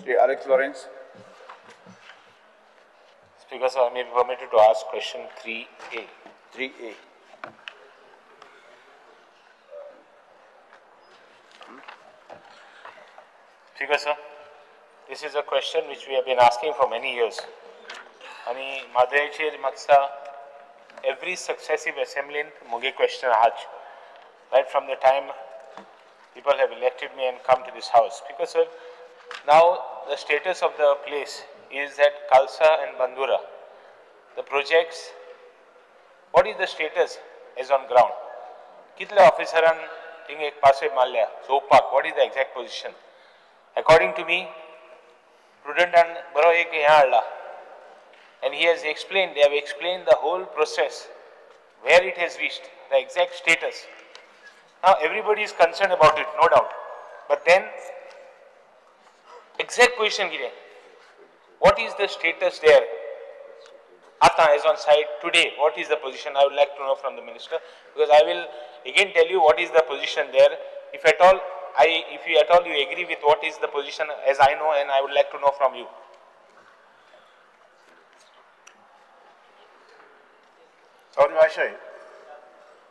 Sri Alex Lawrence. Speaker, sir, I may be permitted to ask question 3A. 3A. Speaker, sir, this is a question which we have been asking for many years. आणि माधवचेर मागसा every successive assembly मुगे question आहाच. Right from the time people have elected me and come to this house. Because sir, now the status of the place is that Khalsa and Bandura, the projects, what is the status as on ground? Kitle officeran ting ek passe malya, Zopak, what is the exact position? According to me, prudent and baro ek yahan alla. And he has explained, they have explained the whole process, where it has reached, the exact status. Now everybody is concerned about it, no doubt. But then, exact position kire. What is the status there? Ata is on site today. What is the position? I would like to know from the minister, because I will again tell you what is the position there. If at all, if you at all you agree with what is the position as I know, and I would like to know from you. Sorry, Vashai.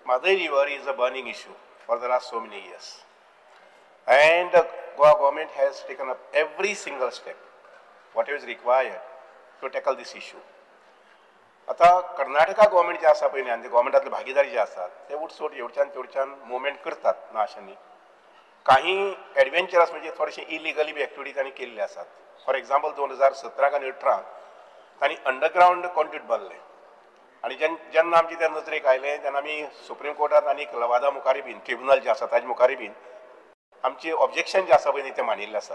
Madai River is a burning issue for the last so many years. And the Goa government has taken up every single step, whatever is required to tackle this issue. आता Karnataka government जे आसा पळय आनी गव्हर्नमेंटातले भागीदारी जे आसात ते उठसूट एवढच्यान तेवढच्यान movement करतात ना अशांनी काही एडव्हेंचरस म्हणजे थोडेशे इलिगली बी एक्टिविटी तांणी केल्ले आसात. फॉर एक्झाम्पल 2017 आनी 18 तांणी अंडरग्राउंड कॉन्ट्रीट बांदले आणि जेन्ना आमचे त्या नजरेक आयले तेन्ना आमी सुप्रीम कोर्टात आनी लवादा मुखारी बीन ट्रिब्युनल जे आसा ताजे मुखारी बीन आमचे ऑब्जेक्शन जे आसा पळय ते मानिल्ले आसा.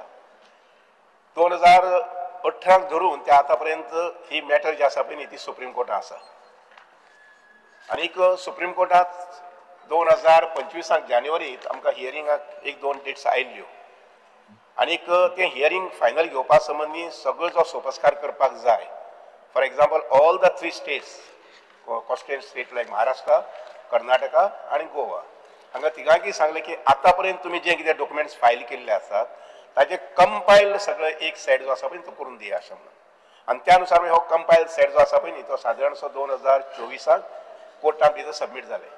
2018 धरून ते आतापर्यंत ही मॅटर जी आसा पळय ती सुप्रीम कोर्टात आसा. आनीक सुप्रीम कोर्टात 2025 जानेवारीत आमकां हियरिंगाक 1-2 डेट्स आयिल्ल्यो आनीक ते हियरिंग फायनल घेवपा संबंदी सगळो जो सोपस्कार करपाक जाय. For example all the 3 states coastal state like Maharashtra, Karnataka आणि गोवा हांगा तिगांकी सांगले की आतापर्यंत तुम्ही जे कितें डॉक्युमेंट्स फायल केल्ले आसात ताजे कंपायल्ड सगळे एक सेट जो आसा पळय तो करून दिया अशें म्हणून. आनी त्या अनुसार हो कंपायल्ड सेट जो आसा पळय न्ही तो सादारणसो 2024 कोर्टात भितर सबमीट जाले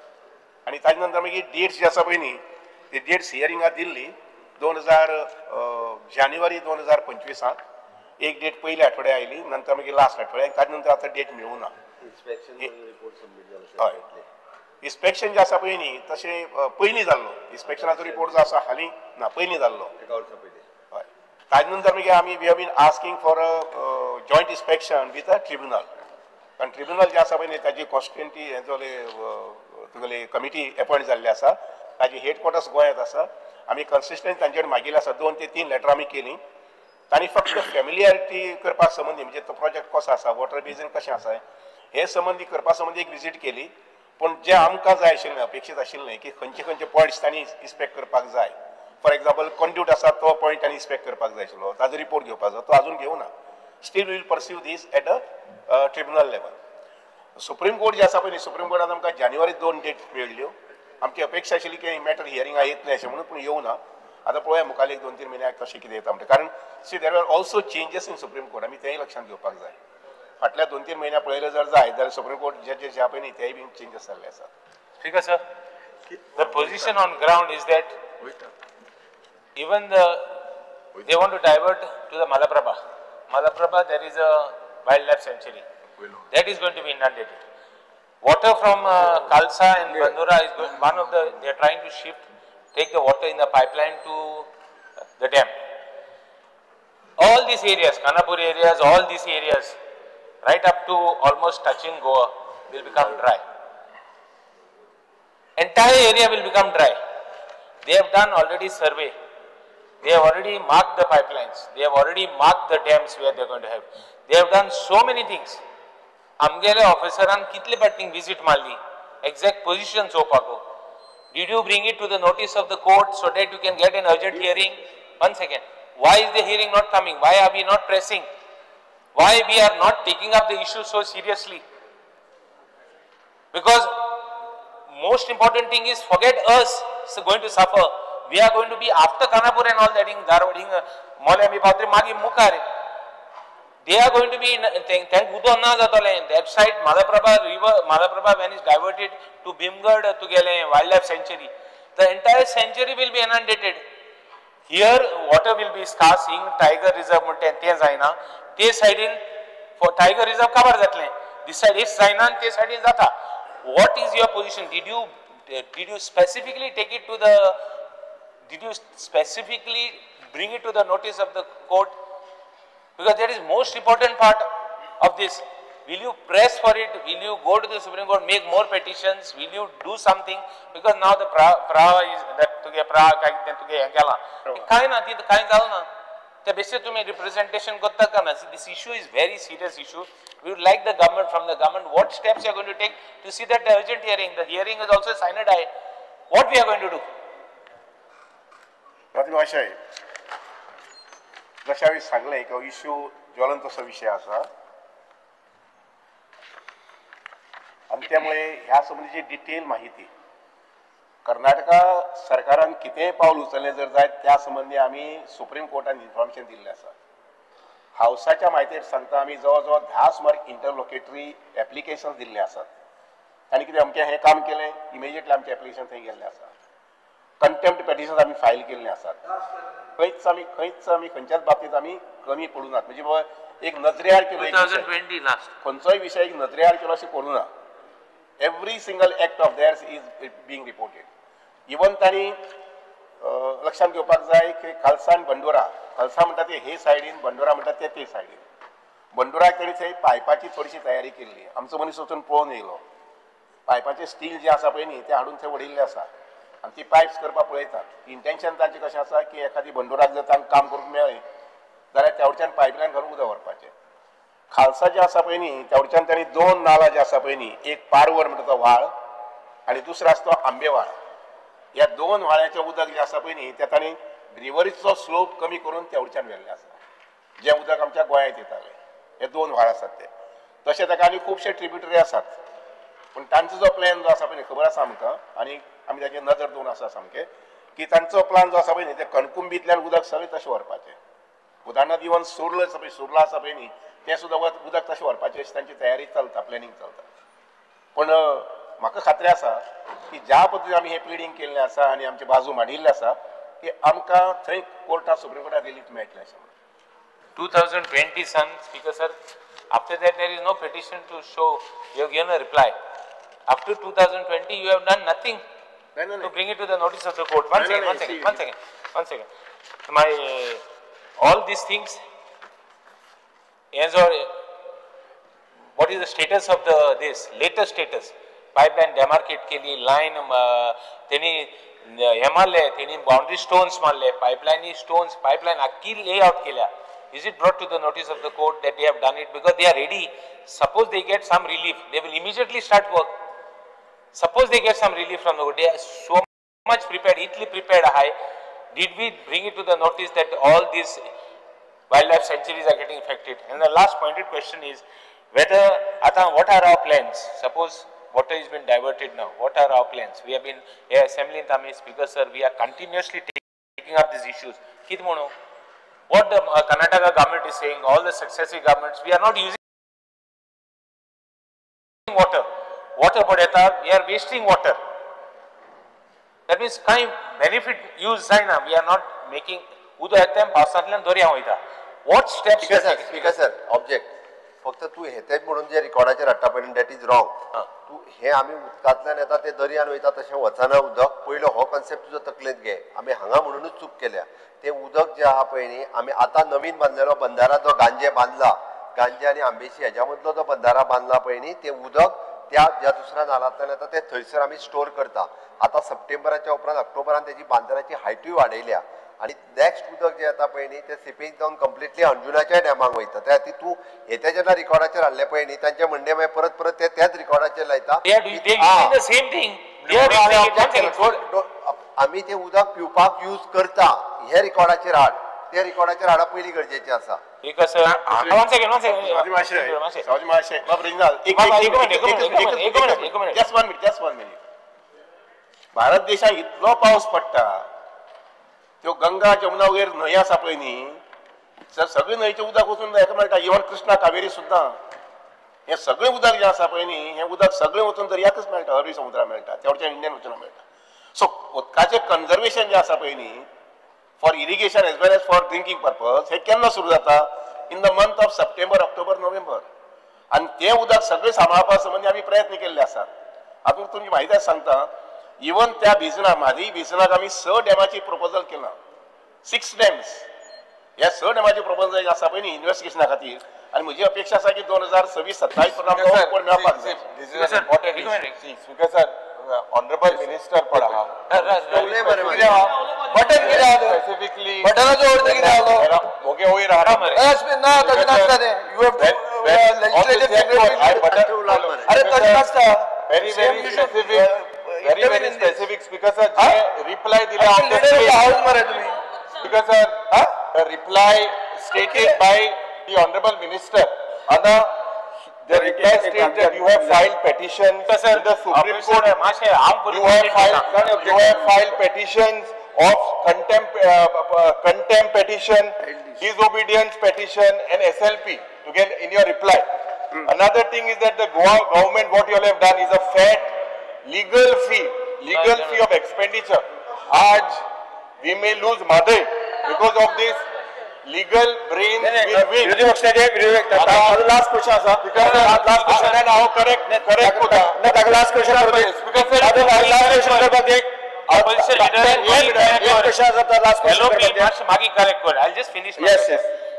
आनी ताजे नंतर मागीर डेट्स जी आसा पळय न्ही ती डेट्स हियरिंगाक दिल्ली 2000 जानेवारी 2025 एक डेट पयल्या आठवड्या आयली नंतर मागीर लास्ट आठवड्याक ताजे नंतर आतां डेट मेळूना. हय इन्स्पेक्शन जे आसा पळय न्ही तशें पयलीं जाल्लो इन्स्पेक्शनाचो रिपोर्ट जो आसा हालीं ना पयलीं जाल्लो. हय ताजे नंतर मागीर आमी we have been asking for a joint inspection with a tribunal. कारण ट्रिब्युनल जे आसा पळय न्ही ताजी कॉन्स्टिट्युएंटी तुगेली कमिटी अपॉयंट जाल्ली आसा ताजी हेडक्वॉर्टर्स गोंयांत आसा. आमी कन्सिस्टंट तांचे कडेन मागिल्ले आसा 2 ते 3 लेटरां आमी केलीं. तांणी फक्त फॅमिलियरिटी करपा संबंधी म्हणजे तो प्रोजेक्ट कसो आसा वॉटर बेजीन कशें आसा हे संबंधी करपा संबंधी एक विजीट केली. पण जे आमकां जाय आशिल्लें अपेक्षीत आशिल्लें की खंयचे खंयचे पॉयंट्स तांणी इन्स्पेक्ट करपाक जाय. फॉर एक्झाम्पल कंड्यूट आसा तो पॉयंट तांणी इन्स्पेक्ट करपाक जाय आशिल्लो ताजो रिपोर्ट घेवपाक जाय तो अजून घेवना. Still will pursue this at a tribunal level. Supreme court जे आसा पळय न्ही सुप्रीम कोर्टान आमकां जानेवारी 2 डेट मेळ्ळ्यो. आमची अपेक्षा आशिल्ली की मॅटर हियरिंगाक येतलें अशें म्हणून पूण येवना. आतां पळोवया मुखाल्ले 2-3 म्हयन्याक कशें कितें येता म्हणटा. कारण see there are also changes in supreme court आमी तेंय लक्षांत घेवपाक जाय. फाटल्या 2-3 म्हयन्या पळयले जर जाय जाल्यार सुप्रीम कोर्ट जजीस जे आहा पळय न्ही तेय बीन चेंजीस जाल्ले आसात. Speaker, sir, the position on ground is that even they want to divert to the Malaprabha. Malaprabha, there is a wildlife sanctuary. That is going to be inundated. Water from Khalsa and Bandura is going, they are trying to take the water in the pipeline to the dam. All these areas, Kanapur areas, all these areas, right up to almost touching Goa will become dry. Entire area will become dry. They have done already survey. They have already marked the pipelines. They have already marked the dams where they are going to have. They have done so many things. Amgele officeran kitle patting visit malli. Exact position sopago. Did you bring it to the notice of the court so that you can get an urgent hearing? 1 second. Why is the hearing not coming? Why are we not pressing? Why we are not taking up the issue so seriously? Because most important thing is forget us going to suffer. we are going to be after Kanapur and all that in Dharwad, in Mole and Bipatri, Magi Mukare. They are going to be in, thank Udo na Zatole, that side, Malaprabha river, Malaprabha when it's diverted to Bhimgad to Gale Wildlife Sanctuary. The entire sanctuary will be inundated. Here, water will be scarce, in Tiger Reserve, Zaina, they side in, for Tiger Reserve cover that land. This side is Zaina, this side is Zata. What is your position? Did you specifically take it to the, did you specifically bring it to the notice of the court? Because that is most important part of this. Will you press for it? Will you go to the Supreme Court, make more petitions? Will you do something? Because now the Prava is that to get Praha, to get Angela. Kaina, the Kaina. The best to me representation Gotakana. This issue is very serious issue. We would like the government, from the government, what steps you are going to take to see that the urgent hearing. The hearing is also signed. What we are going to do? जशा वेळी सांगलें की issue ज्वलंत असो विशय आसा आनी त्यामुळे ह्या संबंधीची डिटेल माहिती कर्नाटका सरकारान कितेंय पावल उचललें जर जायत त्या संबंधी आमी सुप्रीम कोर्टान इन्फॉर्मेशन दिल्लें आसा हावसाच्या म्हायतीर सांगता आमी जवळ जवळ 10 सुमार इंटरलोकेटरी एप्लिकेशन्स दिल्ले आसात तांणी कितें अमकें हें काम केलें इमिजिएटली आमचें एप्लिकेशन थंय गेल्लें आसा कंटेम्प्ट पेटिशन्स आमी फायल केल्ले आसात खंयच आमी खंयच्याच बाबतींत आमी कमी पडूं नात म्हणजे बाबा एक नजरेआड केलो 2020 लास्ट खंयचोय विशय एक नजरेआड केलो अशें करूं ना every single act of theirs is being reported even तांणी लक्षांत घेवपाक जाय की खालसा आनी बंडोरा खालसा म्हणटा ते हे सायडीन बंडोरा म्हणटा ते सायडीन बंडोराक तांणी थंय पायपाची थोडीशी तयारी केल्ली आमचो मनीस वचून पळोवन येयलो पायपाचें स्टील जें आसा पळय न्ही तें हाडून थंय उडयल्लें आसा आनी ती पायप्स करपाक पळयतात इंटेंशन तांचें कशें आसा की एखादी बंडोराक जर तांकां काम करूंक मेळ्ळें जाल्यार तेवढच्यान पायपलायन घालून उदक व्हरपाचें खालसा जें आसा पळय न्ही तेवढच्यान तांणी 2 नाला जे आसा पळय न्ही एक पारवर म्हणटा तो व्हाळ आनी दुसरो आसा तो आंबे व्हाळ ह्या 2 व्हाळांचें उदक जें आसा पळय न्ही तें तांणी रिवरीचो स्लोप कमी करून तेवढच्यान व्हेल्लें आसा जें उदक आमच्या गोंयांत येतालें हे 2 व्हाळ आसात ते तशें ताका आनी खुबशे ट्रिब्युटरी आसात पूण तांचो जो प्लॅन जो आसा पळय खबर आसा आमकां आनी आमी ताचेर नजर दवरून आसा सामकें की तांचो प्लॅन जो आसा पळय न्ही ते कणकुंबीतल्यान उदक सगळें तशें व्हरपाचें उदाहरणांत इवन सुर्ला आसा पळय सुर्ला आसा पळय न्ही तें सुद्दां उदक तशें व्हरपाचें अशी तांची तयारी चलता प्लॅनिंग चलता पूण म्हाका खात्री आसा की ज्या पद्दतीन आमी हें प्लिडींग केल्लें आसा आनी आमची बाजू मांडिल्ली आसा की आमकां थंय कोर्टांत सुप्रीम कोर्टात रिलीफ मेळटलें अशें 2020 son, Speaker sir. After that there is no petition to show. You have given a reply. After 2020 you have done nothing to bring it to the notice of the court. One second. My all these things as or what is the status of this latest status? Pipeline demarcate के लिए line तेनी एमाले तेनी boundary stones मारले pipeline stones pipeline अक्की layout केल्या. Is it brought to the notice of the court that they have done it because they are ready? Suppose they get some relief, they will immediately start work. Suppose they get some relief from the court, they are so much prepared, equally prepared high. Did we bring it to the notice that all these wildlife sanctuaries are getting affected? And the last pointed question is whether, what are our plans? Suppose water has been diverted now, what are our plans? We have been, Assembly in Tamil Speaker sir, we are continuously taking up these issues. What the Karnataka government is saying, all the successive governments, we are not using water. Water padeta, we are wasting water. That means काही benefit use जायना. We are not making उदक येता पावसांतल्यान दर्या वयता. What steps? Speaker sir, object. फक्त तू हेतेच म्हणून जे रिकॉर्डाचेर हाडटा पळय दॅट इज रॉंग. तू हे आमी उदकांतल्यान येता ते दर्यान वयता तशें वचना उदक पयलो हो कन्सेप्ट तुजो तकलेंत घे. आमी हांगा म्हणूनच चूक केल्या. ते उदक जे आहा पळय न्ही आमी आतां नवीन बांदलेलो बंधारा जो गांजे बांदला गांजे आनी आंबेशी हेज्या मदलो जो बंधारा बांदला पळय न्ही ते उदक त्या ज्या दुसऱ्या नालांतल्यान येता ते थंयसर आमी स्टोर करता. आतां सप्टेंबराच्या उपरांत ऑक्टोबरान तेजी बांदराची हायटूय वाडयल्या आनी नेक्स्ट उदक जे येता पळय न्ही ते सिपेक जावन कंप्लिटली अंजुनाच्या डॅमाक वयता. त्या खातीर तूं हेते जेन्ना रिकॉर्डाचेर हाडले पळय न्ही तांचे म्हणणे मागीर परत परत ते त्याच रिकॉर्डाचेर लायता. आमी ते उदक पिवपाक यूज करता हे रिकॉर्डाचेर हाड ते रिकॉर्डाचेर हाडप पयलीं गरजेचें आसा. भारत देशात इतलो पावस पडटा त्यो गंगा जमुना वगैरे न्हंय आसा पळय न्ही तर सगळी न्हंयचें उदक वचून हेका मेळटा इवन कृष्णा कावेरी सुद्दां हे सगळें उदक जें आसा पळय न्ही हें उदक सगळें वचून दर्याकच मेळटा अरबी समुद्राक मेळटा तेवटेच्यान इंडियन ओशनाक मेळटा सो उदकाचें कन्जर्वेशन जें आसा पळय न्ही for irrigation as well as for drinking purpose हे केन्ना सुरू जाता in the month of September October November आनी तें उदक सगळें सांबाळपा संबंदी आमी प्रयत्न केल्ले आसात हातूंत तुमची म्हायती सांगता इवन त्या भिजनाक म्हादई भिजनाक आमी 6 डॅमाची प्रपोजल केलां 6 डॅम्स ह्या 6 डॅमाची प्रपोजल आसा पळय न्ही इन्व्हेस्टिगेशना खातीर आनी म्हजी अपेक्षा आसा की 2026-27 पर्यंत कोण मेळपाक जाय ऑनरेबल मिनिस्टर पडा बटन कितें स्पेसिफिकली बटनाचो अर्थ कितें आलो मोगे वयर आहा ना तशें नासता तें यू हॅव टू अरे तशें नासता very specific speaker sir reply दिला on the speaker sir the reply stated by the honorable minister and the reply states that you have filed petitions to the Supreme Court you have filed petitions of contempt petition disobedience petition and SLP to get in your reply. Another thing is that the Goa government, what you all have done is a fat legal fee of expenditure. Aj we may lose Madai because of this legal brain will win. last question sir Because last question and now correct last question because sir I'll just finish. Yes.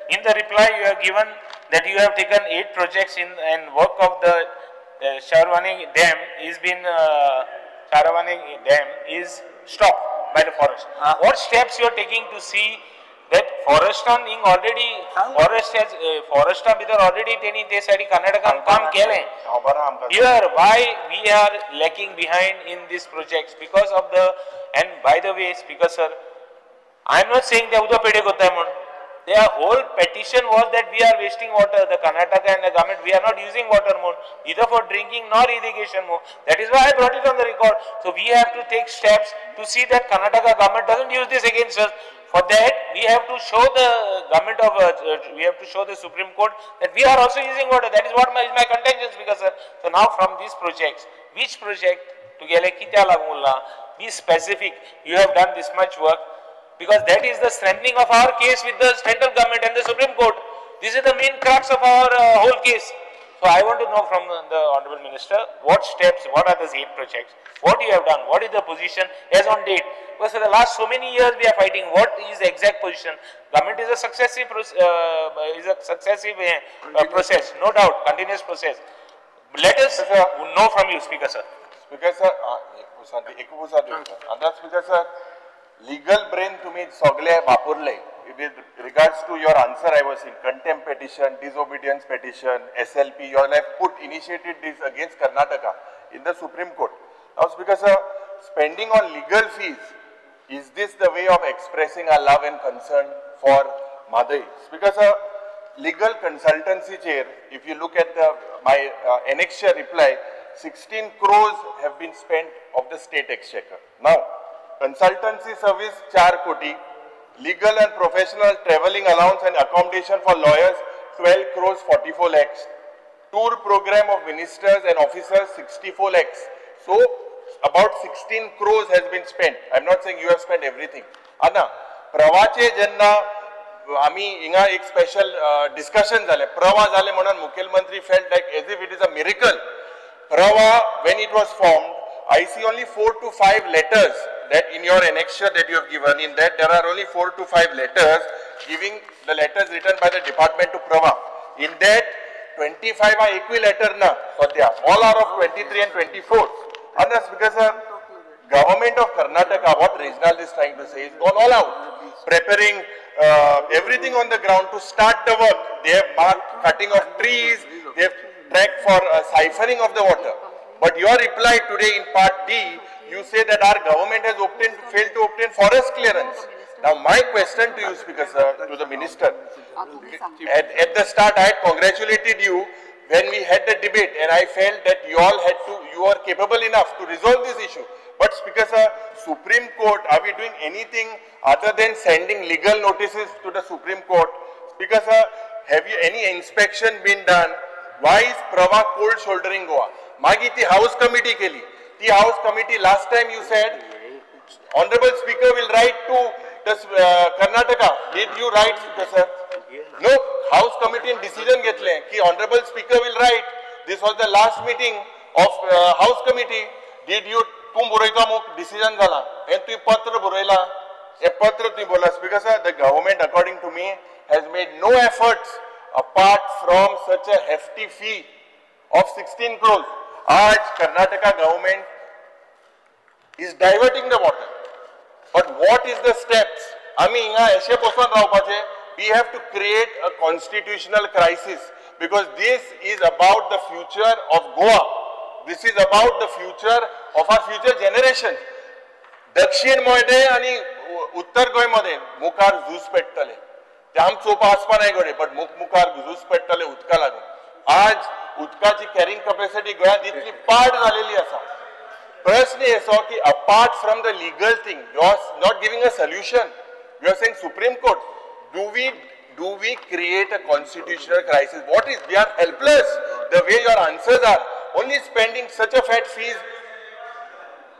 In the reply, you have given that you have taken 8 projects in and work of the Sharavani Dam is stopped by the forest. What steps you are taking to see that foresting already forestan भितर already त्यांनी ते साठी कर्नाटकान काम केलें. Here why we are lacking behind in these projects because of the and by the way speaker sir I am not saying they uda pede kotay mon their whole petition was that we are wasting water the Karnataka and the government we are not using water more either for drinking nor irrigation more that is why I brought it on the record so we have to take steps to see that Karnataka government doesn't use this against us. For that, we have to show the government of, we have to show the Supreme Court that we are also using water. That is what is my contention, speaker sir. So now from these projects, which project to get be specific. You have done this much work because that is the strengthening of our case with the central government and the Supreme Court. This is the main crux of our whole case. So I want to know from the Honorable Minister, what steps, what are the 8 projects, what you have done, what is the position as on date. Because for the last so many years we are fighting, what is the exact position. Government is a successive process, no doubt, continuous process. Let us know from you, Speaker sir. Speaker sir, and Speaker sir, legal brain तुम्ही सगळे वापरले. With regards to your answer, I was in contempt petition, disobedience petition, SLP. You all have initiated this against Karnataka in the Supreme Court. Now, Speaker sir, spending on legal fees, is this the way of expressing our love and concern for Madai? Speaker sir, legal consultancy chair, if you look at my annexure reply, 16 crores have been spent of the state exchequer. Now, consultancy service 4 koti, legal and professional travelling allowance and accommodation for lawyers 12 crores 44 lakhs, tour program of ministers and officers 64 lakhs. So about 16 crores has been spent. I am not saying you have spent everything. Anna, प्रवाचे जेन्ना आमी हिंगा एक special discussion जाले प्रवा जाले म्हणून मुख्यमंत्री felt like as if it is a miracle. Prava, when it was formed, I see only 4 to 5 letters that in your annexure that you have given, in that there are only 4 to 5 letters giving the letters written by the department to Prava. In that 25 are equilateral na, all are of 23 and 24. And that's because government of Karnataka, what Reginald is trying to say, is gone all out, preparing everything on the ground to start the work. They have marked cutting of trees, they have tracked for siphoning of the water. But your reply today in part D, you say that our government has failed to obtain forest clearance. Now my question to you, Speaker sir, to the Minister, at the start I had congratulated you when we had the debate and I felt that you are capable enough to resolve this issue. But Speaker sir, Supreme Court, are we doing anything other than sending legal notices to the Supreme Court? Speaker sir, have you any inspection been done? Why is Prava cold shouldering Goa? Magi ti House Committee keli. The House Committee last time you said, Honorable Speaker will write to the Karnataka. Did you write, Speaker sir? No, House Committee decision घेतले की Honorable Speaker will write. This was the last meeting of House Committee. Did you तू बरयता मग decision झाला आणि तू पत्र बरयला हे पत्र तू बोला Speaker sir, the government according to me has made no efforts apart from such a hefty fee of 16 crores. आज Karnataka government is diverting the water. But what is the steps? आम्ही हिंगा अशे बसून रावपाचे. We have to create a constitutional crisis because this is about the future of Goa. This is about the future of our future generations. दक्षिण मध्ये आणि उत्तर गोय मध्ये मुखार झूज पेटतले. ते आम चोपा आसपा नाही गडे पण मुखार झूज पेटतले उदका लागून. आज उदकाची कॅरिंग कॅपॅसिटी गोंयांत इतली पाड झालेली आसा. प्रश्न असो की apart from the legal thing, you are not giving a solution. You are saying Supreme Court. Do we create a constitutional crisis? What is? We are helpless. The way your answers are, only spending such a fat fees.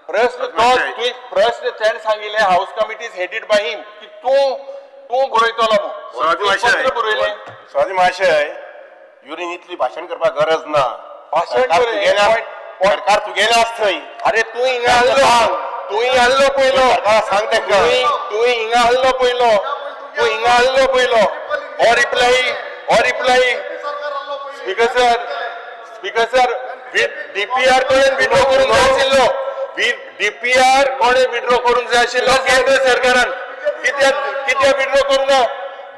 प्रश्न त्यांनी सांगितले House Committee is headed by him. की तू बरयतलो मग. स्वाती महाशय, urine इतली भाषण करपाक गरज ना. भाषण सरकार तुगेले थंय. अरे तू हिंगा आल्लो. तू हिंगा आल्लो पयलो. सांग तेंका. तू हिंगा आल्लो पयलो. तू हिंगा आल्लो पयलो. और reply. Speaker sir, with DPR कोणे विड्रॉ करून जाय आशिल्लो. DPR कोणे विड्रॉ करून जाय आशिल्लो केंद्र सरकारान. कित्याक विड्रॉ करूना?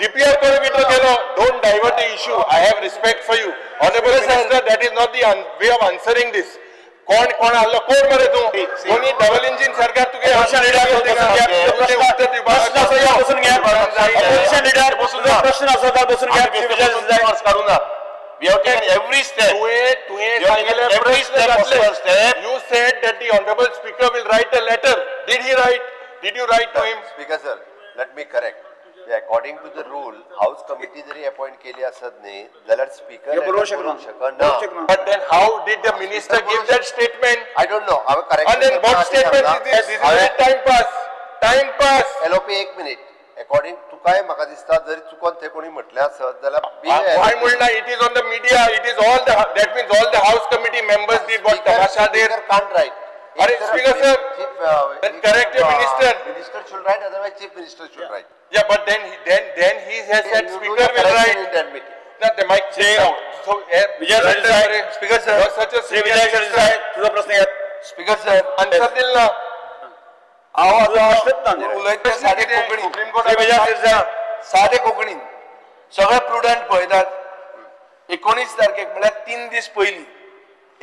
DPR कोणे withdraw Kelo? Don't divert the issue. I have respect for you. Honorable Minister, that is not the way of answering this. कोण आल्लो कोण मरे तू? कोणी डबल इंजिन सरकार तुगे प्रश्न असता बसून घ्या. We have taken every step. You said that the Honorable Speaker will write a letter. Did he write? Did you write to him? Speaker sir, let me correct. According to the rule, House Committee zari appoint केली असत नाही, जाल्यार Speaker करू शकना. But then how did the minister give that statement? I don't know. I will correct. And then what statement is this? This is time pass. LOP 1 minute. According to काय म्हाका दिसता जरी चुकोन ते कोणी म्हटले असत जाल्यार why mulna? It is on the media. It is all the, that means all the House Committee members did what Tamasha did. Can't write. Speaker sir, then correct your minister. Minister should write, otherwise Chief Minister should write. Yeah, but then he has said Speaker will write. In that meeting. Not the mic change out. So Speaker sir, such a तुझा प्रश्न आहे. Speaker sir, answer दिल ना. साधे कोंकणीन सगळे prudent पळयतात. 19 तारखेक म्हळ्यार 3 दीस पयलीं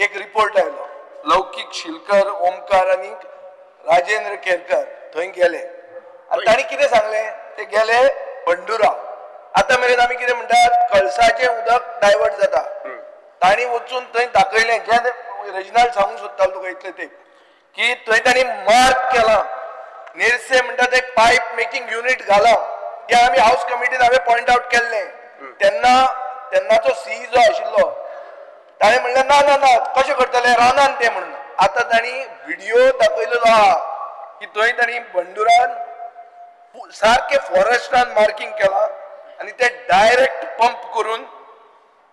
एक रिपोर्ट आयलो. लौकीक शिलकर, ओमकार आनी राजेंद्र केरकर थंय गेले आनी तांणी कितें सांगलें ते गेले बंडुरा. आतां मेरेन आमी कितें म्हणटात कळसाचें उदक डायवर्ट जाता. तांणी वचून थंय दाखयलें जें रेजिनाल्ड सांगूंक सोदतालो तुका इतलें ते की थंय तांणी मार्क केलां. नेरसे म्हणटा ते पायप मेकिंग युनिट घाला. हे आमी हाऊस कमिटीन हांवें पॉयंट आउट केल्लें. तेन्नाचो सीई जो आशिल्लो ताणें म्हणलें ना कशें करतले रानान ते म्हणून. आतां तांणी व्हिडिओ दाखयलेलो आहा की थंय तांणी बंडुरान सारके फॉरेस्टान मार्किंग केलां आनी ते डायरेक्ट पंप करून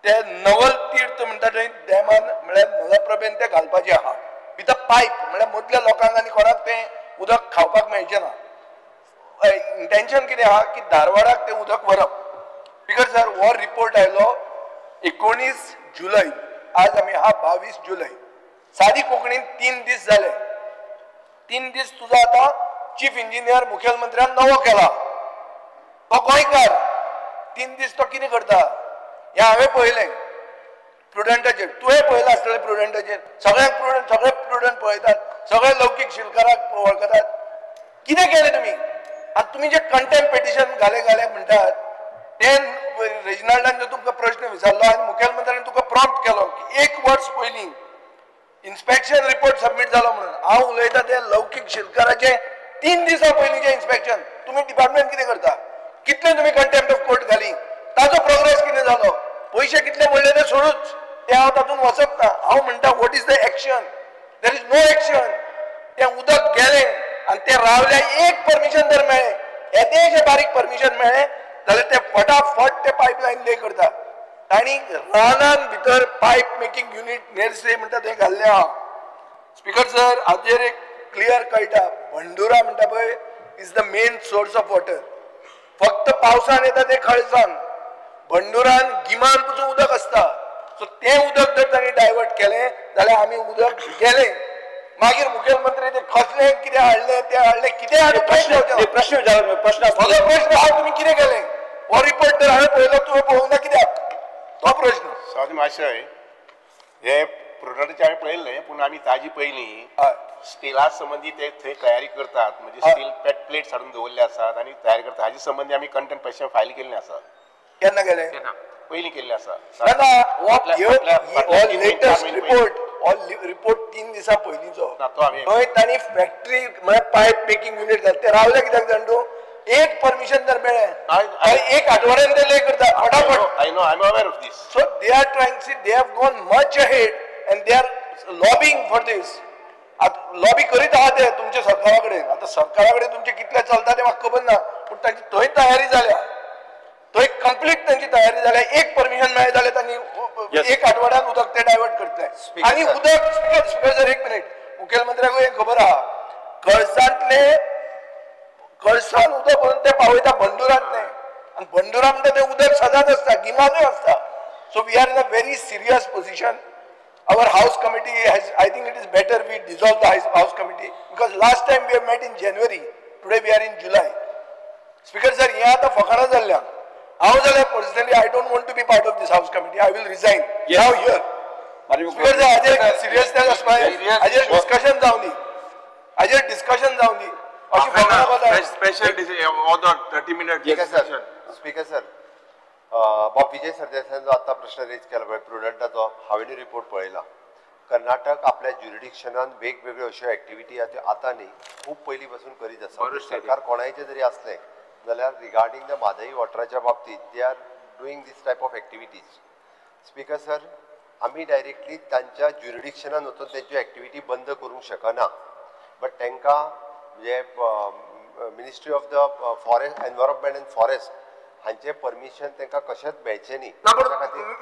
ते नवल तीर्थ म्हणटा थंय डॅमान म्हळ्यार मलप्रभेन ते घालपाचें आहा. विथ अ पायप म्हळ्यार मदल्या लोकांक आनी कोणाक तें उदक खावपाक मेळचें ना. इंटेंशन कितें आहा की धारवाडाक तें उदक व्हरप. स्पीकर सर, हो रिपोर्ट आयलो 19 जुलय. आज आमी हा 22 जुलय. सादी कोंकणीन 3 दीस जाले. 3 दीस तुजो आतां चीफ इंजिनियर मुखेलमंत्र्यान नवो केला. तो गोंयकार. 3 दीस तो कितें करता हें हांवें पळयलें प्रुडंटाचेर. तुवें पळयलां आसतलें प्रुडंटाचेर. सगळे प्रुडंट पळयतात. सगळे लौकीक शिलकाराक वळखतात. कितें केलें तुमी? आनी तुमी जे कंटेम्प्ट पेटिशन घाले म्हणटात ते रेजिनाल्डान जो तुमकां प्रश्न विचारलो आनी मुखेलमंत्र्यान तुका प्रॉम्प्ट केलो की 1 वर्स पयलीं इन्स्पेक्शन रिपोर्ट सबमिट झालो म्हणून हांव उलयतां ते लौकीक शिलकाराचे 3 दिसां पयलींचे इन्स्पेक्शन तुम्ही डिपार्टमेंट कितें करता कितले तुम्ही कंटेम्प्ट ऑफ कोर्ट घाली ताचो प्रोग्रेस कितें जालो पयशे कितले मोडले ते सोडूच ते हांव तातूंत वचप ना हांव म्हणटा what is the action there is no action ते उदक गेलें आनी ते रावले एक परमिशन जर मेळ्ळें येदेशें बारीक परमिशन मेळ्ळें जाल्यार ते फटाफट ते पायपलायन ले करता तांणी रानान भितर पायप मेकिंग युनिट नेर्से म्हणटा तें घाल्लें आहा स्पीकर सर हाजेर एक क्लियर कळटा बंडुरा म्हणटा पळय is the main source of water फक्त पावसान येता ते खळसाण बंडुरान गिमान पसून उदक आसता सो तें उदक जर तांणी डायवर्ट केलें जाल्यार आमी उदक गेलें मागीर मुखेलमंत्री ते कसले कितें हाडलें ते हाडलें कितें हाडलें प्रश्न तुमी कितें केलें हो रिपोर्ट जर हांवें पळयलो तुवें पळोवंक ना कित्याक तो प्रश्न स्वाती महाशय हे प्रोडक्टचे हांवें पळयल्लें पूण आमी ताजी पयलीं स्टिला संबंधी ते थंय तयारी करतात म्हणजे स्टील प्लेट्स हाडून दवरले आसात आनी तयारी करतात हाजे संबंधी आमी कंटेम्प्ट पेटिशन फायल केल्लें आसा केन्ना गेलें पयलीं केल्लें आसा रिपोर्ट 3 दिसां पयलींचो तो आमी थंय तांणी फॅक्टरी म्हळ्यार पायप मेकिंग युनिट घाल ते रावले कित्याक जाण तूं एक परमिशन जर मेळ्ळें एक आठवड्यान ते ले करता फटाफट I know I am aware of this so they are trying see they have gone much ahead and they are lobbying for this lobby करीत आहात ते तुमच्या सरकारा कडेन आतां सरकारा कडेन तुमचे कितले चलता ते म्हाका खबर ना पूण तांची थंय तयारी जाल्या थंय कंप्लीट तांची तयारी जाल्या एक परमिशन मेळ्ळें जाल्यार तांणी एक आठवड्यान उदक ते डायवर्ट करतले आनी उदक स्पीकर सर एक मिनीट मुखेलमंत्र्याक एक खबर आहा कळसांतले कळसान उदक म्हणून ते पावयता बंडुरांत न्हय आनी बंडुरा म्हणटा ते उदक सदांच आसता गिमानूय आसता so we are in a very serious position our house committee has I think it is better we dissolve the house committee because last time we have met in January today we are in July speaker sir here आता फकाना जाल्ल्या हांव जाल्यार personally I don't want to be part of this house committee I will resign now here speaker sir हाजेर seriousness आसपाय हाजेर discussion जावनी हाजेर discussion जावनी अशी फकाना बता special order 30 minute speaker sir बाब विजय सरदेसायांचो आता प्रश्न रेज केला पळय प्रुडंटाचो हांवेंनी रिपोर्ट पळयला कर्नाटक आपल्या ज्युरिडिक्शनान वेगवेगळ्यो अश्यो एक्टिविटी आता न्ही खूब पयलीं पासून करीत आसा सरकार कोणायचे जरी असलें जाल्यार रिगार्डींग द म्हादई वॉटराच्या बाबतींत they are doing this type of activities speaker sir आमी डायरेक्टली तांच्या ज्युरिडिक्शनान वचून तेंच्यो एक्टिविटी बंद करूंक शकना बट तांकां जे ministry of the forest environment and forest हांचे परमिशन तांकां कशेंच मेळचें न्ही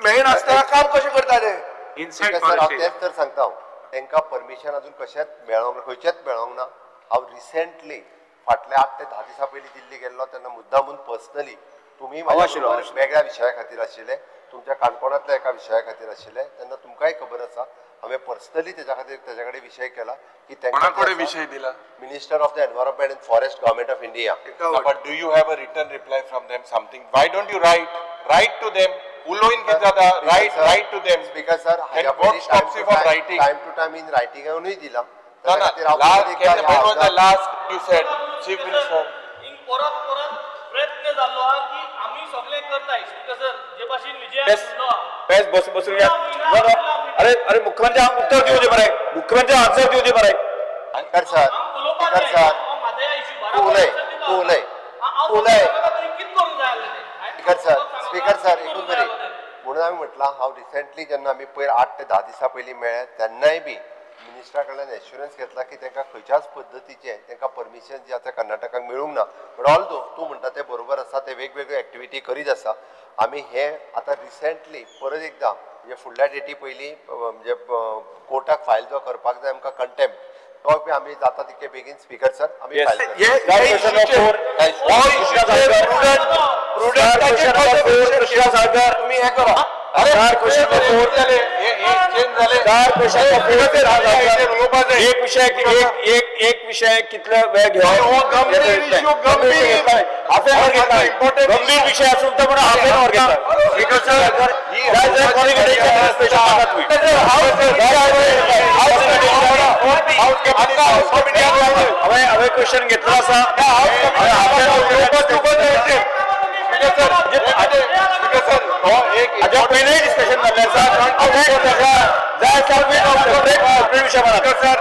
मेळनासतना काम कशें करता ते सर हांव तेंच तर सांगता हांव तांकां परमिशन अजून कशेंच मेळोंक ना खंयचेच मेळोंक ना हांव रिसेंटली फाटल्या 8 ते 10 दिसां पयलीं दिल्ली गेल्लो तेन्ना मुद्दामून पर्सनली तुमी वेगळ्या विशया खातीर आशिल्ले तुमच्या काणकोणांतल्या एका विशया खातीर आशिल्ले तेन्ना तुमकांय खबर आसा हांवें पर्सनली तेज्या खातीर तेजे कडेन विशय केला की कोणाकडे विषय दिला minister of the environment and forest government of India but do you have a written reply from them something why don't you write to them उलोइन कितें जाता write to them speaker sir what stops you from writing time to time in रायटिंगानूय दिला last you said chief minister परत प्रयत्न जाल्लो आहा की आमी सगळे करताय स्पीकर सर जे भाशेन विजय बेस बसून घ्या अरे अरे मुख्यमंत्री उत्तर देऊ दे बरे मुख्यमंत्री आन्सर देऊ दे बरे स्पीकर सर तू उलय स्पीकर सर एकूच बरी म्हणून आमी म्हटलां हांव रिसेंटली जेन्ना आमी पयर 8 ते 10 दिसां पयलीं मेळ्ळे तेन्नाय बी मिनिस्टरा कडल्यान एश्युरन्स घेतला की तांकां खंयच्याच पद्दतीचें तांकां परमिशन जी आसा कर्नाटकाक मेळूंक ना बट ऑल्दो तूं म्हणटा तें बरोबर आसा ते वेगवेगळ्यो एक्टिविटी करीत आसा आमी हे आतां रिसेंटली परत एकदां म्हणजे फुडल्या डेटी पयलीं म्हणजे कोर्टाक फायल जो करपाक जाय आमकां कंटेम्प्ट तो बी आमी जाता तितके बेगीन स्पीकर सर आमी फायल तुम्ही हे करा एक विषय कितले वेळ गंभीर विषय असून तर पण हाफ एन आवर घेतात क्वेश्चन घेतला असा पहिले डिस्कशन जाल्लें आसा विषय म्हणा सर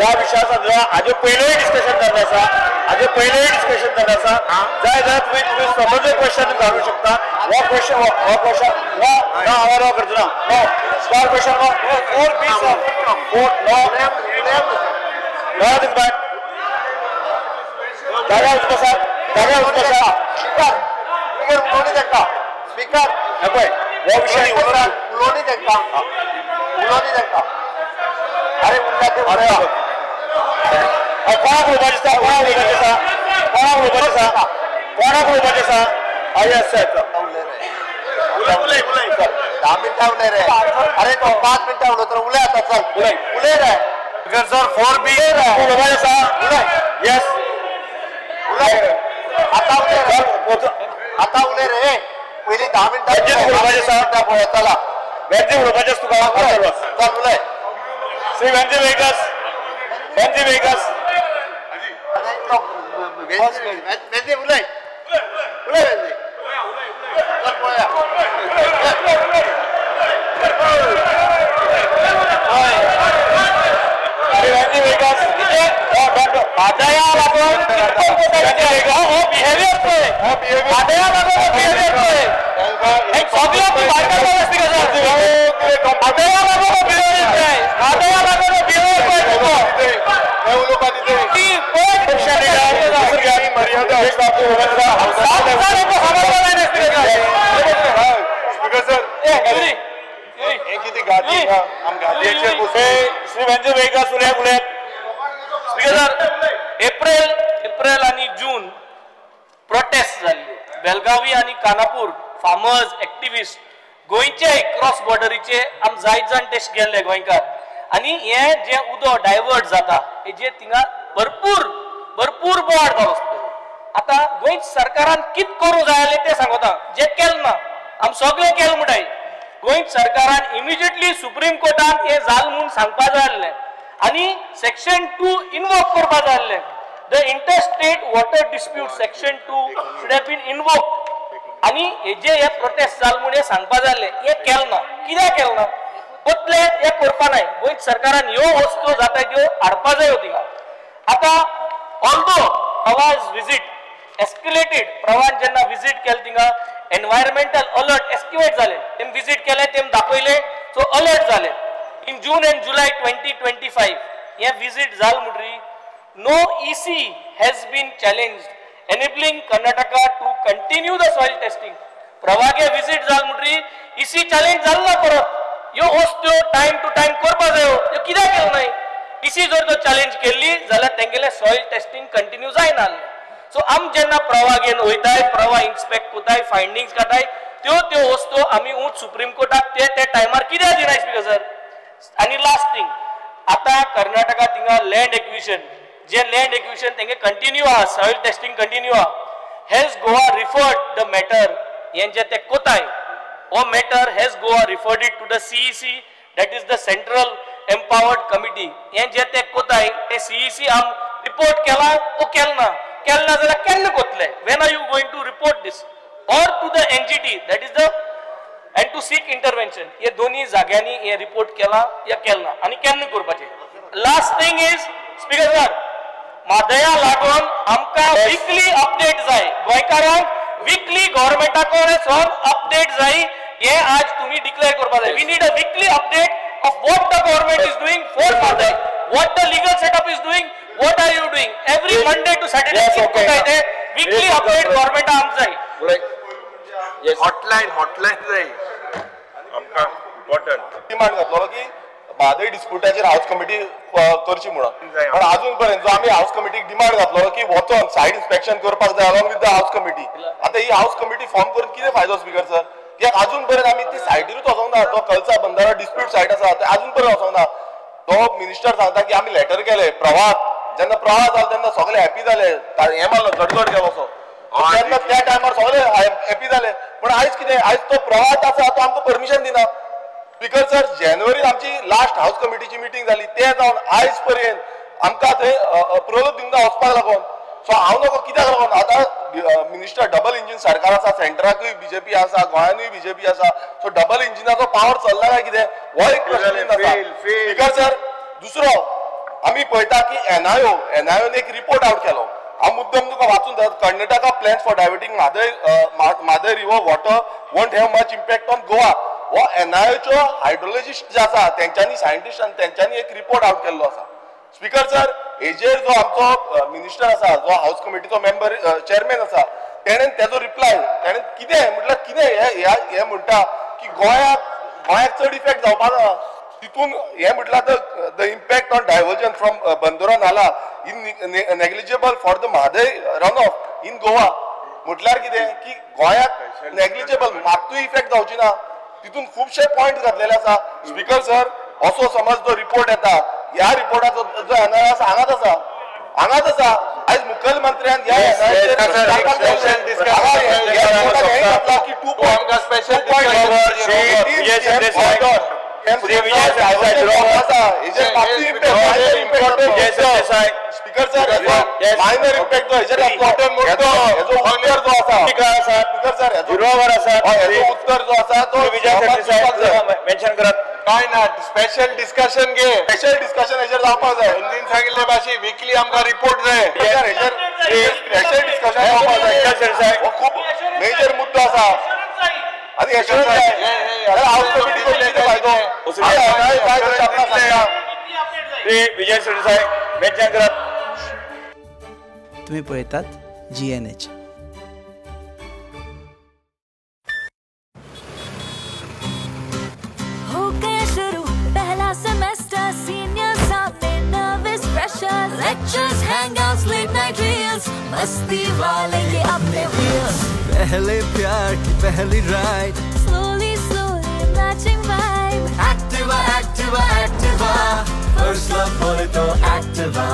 या विषयासंदर्भात आज पहिलेही डिस्कशन करना आसा जाय जाल्यार तुम्ही समज क्वेश्चन घालू शकता हो क्वेश्चन करचो ना स्टार क्वेश्चन स्पीकर पळय हो विषय उलोवणी तांकां अरे उरल्या ते कोणाक उलोवपाचें आसा येस उलय 10 मिनटां उलय रे अरे तो 5 मिनटां उलय तर उलय आता चल उलय रे सर 4B उलोवपाचें आसा येस उलय आता उलय रे पयलीं 10 मिनटां उलोवपाचें आसा पळय चला वेंजी उलोवपाचें आसा तुका चल उलय श्री वेंजी वेगस वेंजी उलय वेंजी चल पळया वेंजी वेगस आदया लागून बिहेवियर पळय आदया लागून बिहेवियर पळय एक सगळ्या बायका असते का आदया लागून बिहेवियर पळय आदया लागून बिहेवियर पळय एप्रिल आणि जून प्रोटेस्ट जाल्ली बेलगावी आणि कानापूर फार्मर्स एक्टिविस्ट गोंयचे क्रॉस बॉर्डरीचे आम जायत जाण टेस्ट गेल्ले गोंयकार आणि हे जे उदो डायवर्ट जाता हेजे थिंगा भरपूर बोवाड जालो आता गोंय सरकारान कित करूं जाय ते सांगता जे केलें ना आम सगळे केलें म्हणटाय गोंय सरकारान इमिजिएटली सुप्रीम कोर्टान हे जाल म्हणून सांगपा जाय आसलें आणि सेक्शन 2 इनवोक करपा जाय आसलें the interstate water dispute section 2 should have been invoke आणि हे प्रोटेस्ट जाल म्हणून सांगपा जाय आसलें हे केलें ना कित्याक केलें ना बदले हे करपा नाय गोंय सरकारान ह्यो वस्तू जाता त्यो हाडपा जाय थिंगा आता ऑल्दो आवाज विजिट एस्क्युलेटेड प्रवान जेन्ना विजिट केलें थिंगा एनवायरमेंटल अलर्ट एस्क्युलेट जाले तेम विजिट केले तेम दाखयले सो अलर्ट जाले इन जून एंड जुलय 2025 हे विजिट जाल म्हणटरी no EC has been challenged enabling Karnataka to continue the soil testing प्रवागे विजिट जाल म्हणटरी EC चॅलेंज जाल ना परत ह्यो वस्तू टाइम टू टाइम करपा जायो ह्यो कित्याक केलो नाय EC जर तो चॅलेंज केल्ली जाल्यार तेंगेले सॉइल टेस्टिंग कंटिन्यू जायना सो आम जेन्ना प्रवागेन वयताय प्रवा इन्स्पेक्ट कोताय फायंडिंग्स काढाय त्यो वस्तू आमी उंच सुप्रीम कोर्टाक ते टायमार कित्याक दिनाय स्पीकर सर आणि लास्ट थिंग आता कर्नाटका थिंगा लँड एक्विजिशन जे लँड एक्विजिशन तेंगे कंटिन्यू आहा सॉइल टेस्टिंग कंटिन्यू आहा हेज गोवा रिफर्ड द मॅटर हेंचे ते कोताय ओ मॅटर हेज Goa referred it to the CEC that is the central empowered committee हे जे ते कोताय ते CEC आम रिपोर्ट केला ओ केलना जाल्यार केन्ना कोतले when are you going to report this or to the NGT that is the and to seek intervention हे दोन्ही जाग्यांनी हे रिपोर्ट केला या केलना आणि केन्ना करपाचे last thing is speaker sir मादया लागून आमकां वीकली अपडेट जाय गोंयकारांक वीकली गव्हर्नमेंटाकडसून अपडेट जाय हे आज तुम्ही डिक्लेअर करपा जाय we need a weekly update of what the government is doing for Mhadei what the legal setup is doing what are you doing every Monday to Saturday weekly update government आमक जाय hotline जाय आमकां important demand घातलो की Mhadei डिस्प्युटाचेर house committee करची म्हणून पण अजून पर्यंत जो आमी हाऊस कमिटीक डिमांड घातलो की वचोन सायड इन्स्पेक्शन करपाक जाय along with the house committee आता ही हाऊस कमिटी फॉर्म करून कितें फायदो स्पीकर सर कित्याक अजून पर्यंत आमी ती सायडीरूच वचोंक ना तो कलसा बंदारा डिस्प्यूट सायट आसा ते अजून पर्यंत वचोंक ना तो मिनिस्टर सांगता की आमी लेटर केले प्रवाहात जेन्ना प्रवाह जालो तेन्ना सगळे हॅपी जाले हे मारलो गडगड गेलो असो तेन्ना त्या टायमार सगळे हॅपी जाले पण आयज कितें आयज तो प्रवाहात आसा तो आमकां परमिशन दिना स्पीकर सर जानेवारीत आमची लास्ट हाऊस कमिटीची मिटींग जाली ते जावन आयज पर्यंत आमकां थंय अप्रुवल दिवंक ना वचपाक लागून सो हांव नको कित्याक लागून आतां मिनिस्टर डबल इंजीन सरकार आसा सेंटराकूय बीजेपी आसा गोंयानूय बीजेपी आसा सो डबल इंजिनाचो पावर चल्ला काय कितें हो एक प्रश्न आसा स्पीकर सर दुसरो आमी पळयता की एनआयओन एक रिपोर्ट आउट केलो हांव मुद्दम तुका वाचून Karnataka plans for diverting Mhadei river water won't have much impact on Goa हो एनआयओच्यो हायड्रोलॉजिस्ट जे आसा तेंच्यांनी सायंटिस्टांनी तेंच्यांनी एक रिपोर्ट आउट केल्लो आसा स्पीकर सर हेजेर जो आमचो मिनिस्टर आसा जो हाऊस कमिटीचो मेंबर चेअरमॅन आसा तेणेन तेजो रिप्लाय तेणेन कितें म्हटल्यार कितें हे म्हणटा की गोंयाक चड इफेक्ट जावपा ना तितून हे म्हटल्यार the impact on diversion from Bandora nala in negligible for the Mhadei run off in Goa म्हटल्यार कितें की गोंयाक नेग्लिजिबल मात्तूय इफेक्ट जावची ना तितून खुबशे पॉइंट घातलेले आसा स्पीकर सर असो समज जो रिपोर्ट येता ह्या रिपोर्टाचो जो एनआय आसा हांगाच आसा आयज मुखेलमंत्र्यान स्पीकर सर मायनर इम्पॅक्ट उत्तर जो आसा तो मेन्शन करत काय ना स्पेशल डिस्कशन घे स्पेशल डिस्कशन हेजेर जावपाक जाय हिंदीन सांगिल्ले भाशे वीकली आमकां रिपोर्ट जाय स्पेशल डिस्कशन जावपाक जाय हो खूब मेजर मुद्दो आसा आनी हेजेर जाय हाऊस कमिटी करपाचो फायदो विजय सरदेसाय मेन्शन करत तुम्ही पळयतात GNH. हो गया शुरू पहला सेमेस्टर सीनियर सामने nervous freshers lectures hangouts late night reels मस्ती वाले ये अपने व्हील्स पहले प्यार की पहली ride slowly matching vibe Activa first love बोले तो एक्टिवा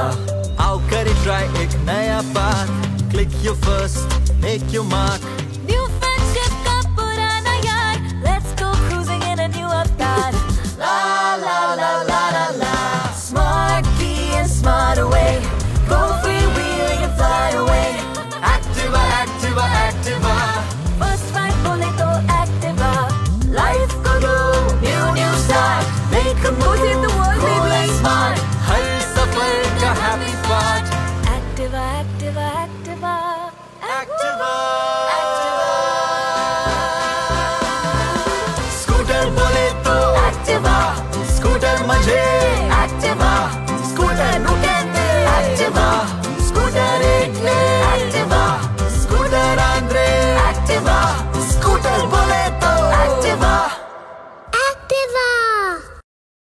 आओ करें ट्राई एक नया path click your first make your mark new friendship का पुराना यार let's go cruising in a new avatar la la la la la la smart key and smart away go freewheeling and fly away Activa first fight बोले तो Activa life को दो new start make a move in the world baby smart हर सफर का happy part Activa scooter बोले तो Activa scooter मजे